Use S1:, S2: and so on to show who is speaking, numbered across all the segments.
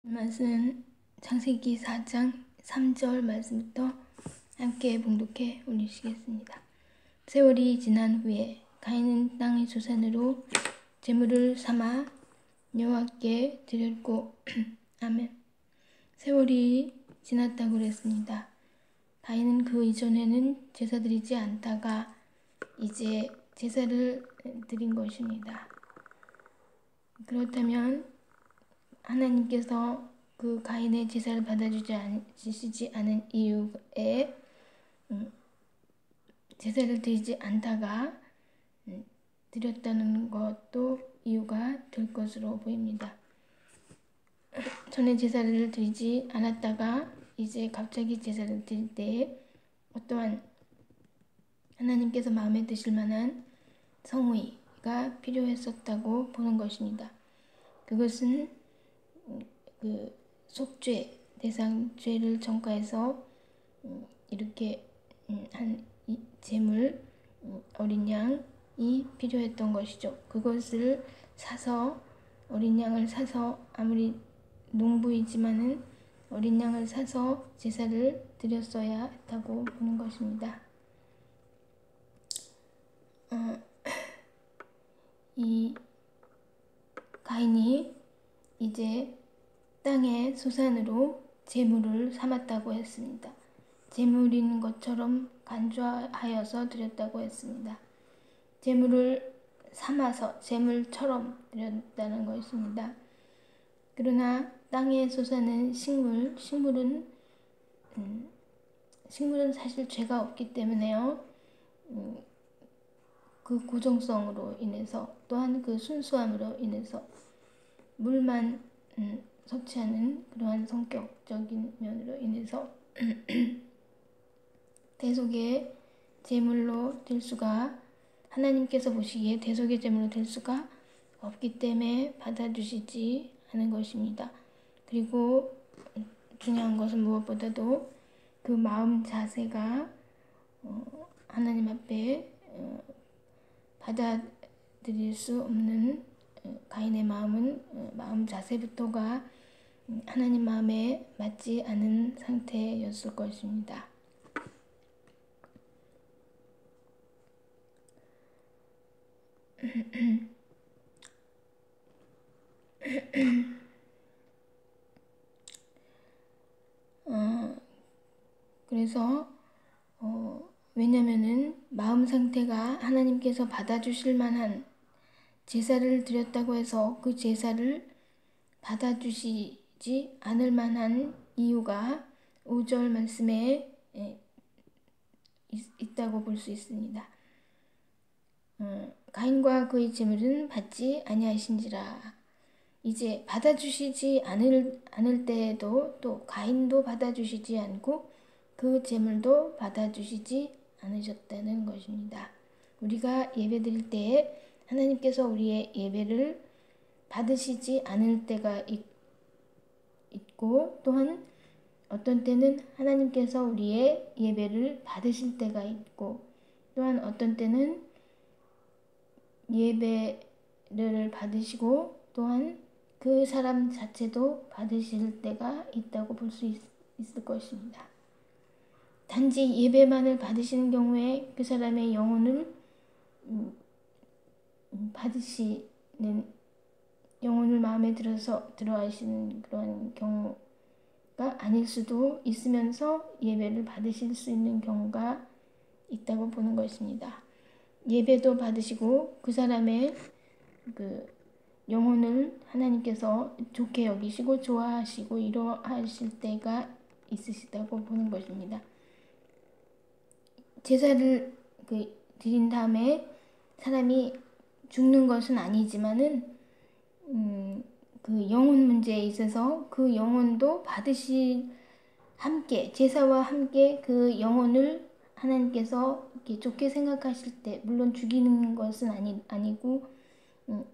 S1: 말씀은 창세기 4장 3절 말씀부터 함께 봉독해 올리시겠습니다. 세월이 지난 후에 가인은 땅의 소산으로 제물을 삼아 여호와께 드렸고 아멘. 세월이 지났다고 그랬습니다. 가인은 그 이전에는 제사 드리지 않다가 이제 제사를 드린 것입니다. 그렇다면 하나님께서 그 가인의 제사를 받아주시지 않은 이유에 제사를 드리지 않다가 드렸다는 것도 이유가 될 것으로 보입니다. 전에 제사를 드리지 않았다가 이제 갑자기 제사를 드릴 때에 어떠한 하나님께서 마음에 드실 만한 성의가 필요했었다고 보는 것입니다. 그것은 그 속죄, 대상 죄를 전가해서 이렇게 한 제물, 어린 양이 필요했던 것이죠. 그것을 사서, 어린 양을 사서, 아무리 농부이지만은 어린 양을 사서 제사를 드렸어야 했다고 보는 것입니다. 이 가인이 이제 땅의 소산으로 제물을 삼았다고 했습니다. 제물인 것처럼 간주하여서 드렸다고 했습니다. 제물을 삼아서 제물처럼 드렸다는 것입니다. 그러나 땅의 소산은 식물은 사실 죄가 없기 때문에요. 그 고정성으로 인해서 또한 그 순수함으로 인해서 물만 섭취하는 그러한 성격적인 면으로 인해서 대속의 제물로 될 수가, 하나님께서 보시기에 대속의 제물로 될 수가 없기 때문에 받아주시지 않은 것입니다. 그리고 중요한 것은 무엇보다도 그 마음 자세가 하나님 앞에 받아들일 수 없는 가인의 마음 자세부터가 하나님 마음에 맞지 않은 상태였을 것입니다. 그래서 왜냐면은 마음 상태가 하나님께서 받아주실 만한 제사를 드렸다고 해서 그 제사를 받아주시지 않을 만한 이유가 5절 말씀에 있다고 볼 수 있습니다. 가인과 그의 제물은 받지 아니하신지라. 이제 받아주시지 않을 때에도 또 가인도 받아주시지 않고 그 제물도 받아주시지 않으셨다는 것입니다. 우리가 예배 드릴 때에 하나님께서 우리의 예배를 받으시지 않을 때가 있고, 또한 어떤 때는 하나님께서 우리의 예배를 받으실 때가 있고, 또한 어떤 때는 예배를 받으시고 또한 그 사람 자체도 받으실 때가 있다고 볼 수 있을 것입니다. 단지 예배만을 받으시는 경우에 그 사람의 영혼을 받으시는, 영혼을 마음에 들어하시는 그런 경우가 아닐 수도 있으면서 예배를 받으실 수 있는 경우가 있다고 보는 것입니다. 예배도 받으시고 그 사람의 그 영혼을 하나님께서 좋게 여기시고 좋아하시고 이러하실 때가 있으시다고 보는 것입니다. 제사를 드린 다음에 사람이 죽는 것은 아니지만은 그 영혼 문제에 있어서 그 영혼도 함께 제사와 함께 그 영혼을 하나님께서 이렇게 좋게 생각하실 때, 물론 죽이는 것은 아니고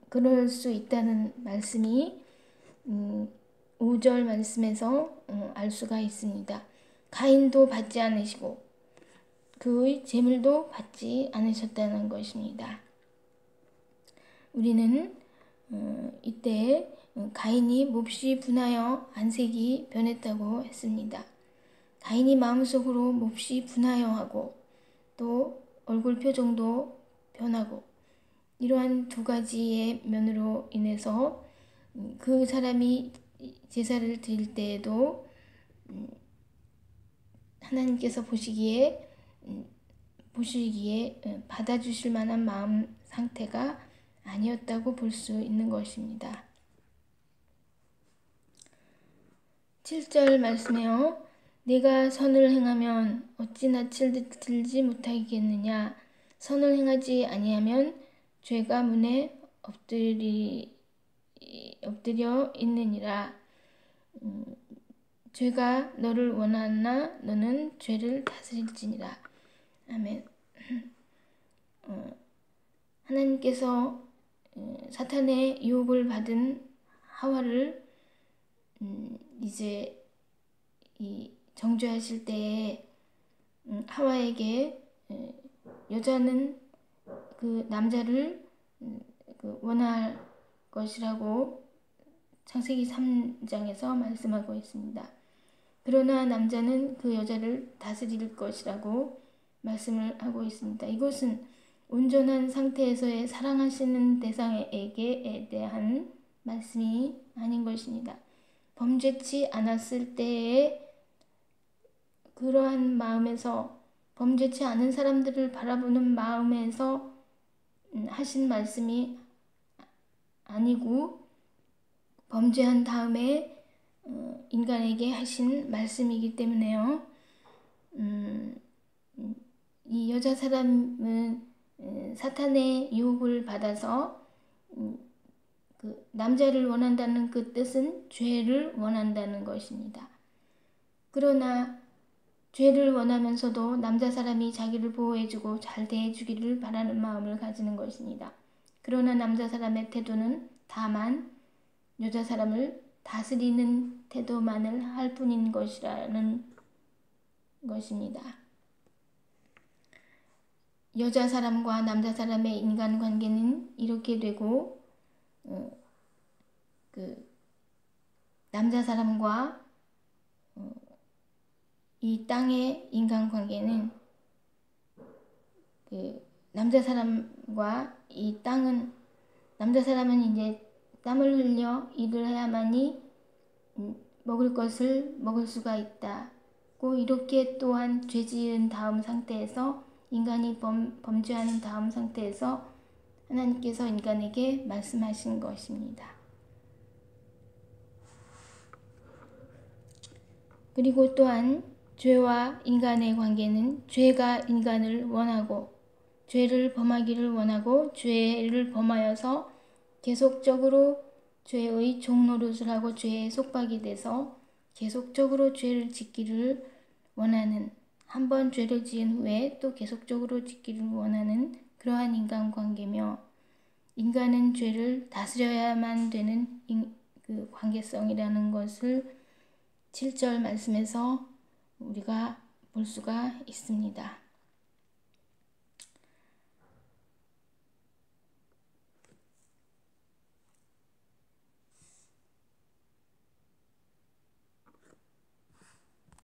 S1: 그럴 수 있다는 말씀이 5절 말씀에서 알 수가 있습니다. 가인도 받지 않으시고 그의 제물도 받지 않으셨다는 것입니다. 우리는 이때 가인이 몹시 분하여 안색이 변했다고 했습니다. 가인이 마음속으로 몹시 분하여하고 또 얼굴 표정도 변하고 이러한 두 가지의 면으로 인해서 그 사람이 제사를 드릴 때에도 하나님께서 보시기에 받아주실 만한 마음 상태가 아니었다고 볼 수 있는 것입니다. 7절 말씀에요. 내가 선을 행하면 어찌 낯을 들지 못하겠느냐. 선을 행하지 아니하면 죄가 문에 엎드려 있느니라. 죄가 너를 원하나 너는 죄를 다스릴지니라. 아멘. 하나님께서 사탄의 유혹을 받은 하와를 이제 정죄하실 때에 하와에게 여자는 그 남자를 원할 것이라고 창세기 3장에서 말씀하고 있습니다. 그러나 남자는 그 여자를 다스릴 것이라고 말씀을 하고 있습니다. 이것은 온전한 상태에서의 사랑하시는 대상에게 대한 말씀이 아닌 것입니다. 범죄치 않았을 때의 그러한 마음에서, 범죄치 않은 사람들을 바라보는 마음에서 하신 말씀이 아니고 범죄한 다음에 인간에게 하신 말씀이기 때문에요. 이 여자 사람은 사탄의 유혹을 받아서 그 남자를 원한다는 그 뜻은 죄를 원한다는 것입니다. 그러나 죄를 원하면서도 남자 사람이 자기를 보호해주고 잘 대해주기를 바라는 마음을 가지는 것입니다. 그러나 남자 사람의 태도는 다만 여자 사람을 다스리는 태도만을 할 뿐인 것이라는 것입니다. 여자 사람과 남자 사람의 인간관계는 이렇게 되고 그 남자 사람과 이 땅의 인간관계는 그 남자 사람과 이 땅은, 남자 사람은 이제 땀을 흘려 일을 해야만이 먹을 것을 먹을 수가 있다고, 이렇게 또한 죄 지은 다음 상태에서 인간이 범죄하는 다음 상태에서 하나님께서 인간에게 말씀하신 것입니다. 그리고 또한 죄와 인간의 관계는 죄가 인간을 원하고 죄를 범하기를 원하고 죄를 범하여서 계속적으로 죄의 종노릇을 하고 죄에 속박이 돼서 계속적으로 죄를 짓기를 원하는, 한번 죄를 지은 후에 또 계속적으로 짓기를 원하는 그러한 인간관계며, 인간은 죄를 다스려야만 되는 그 관계성이라는 것을 7절 말씀에서 우리가 볼 수가 있습니다.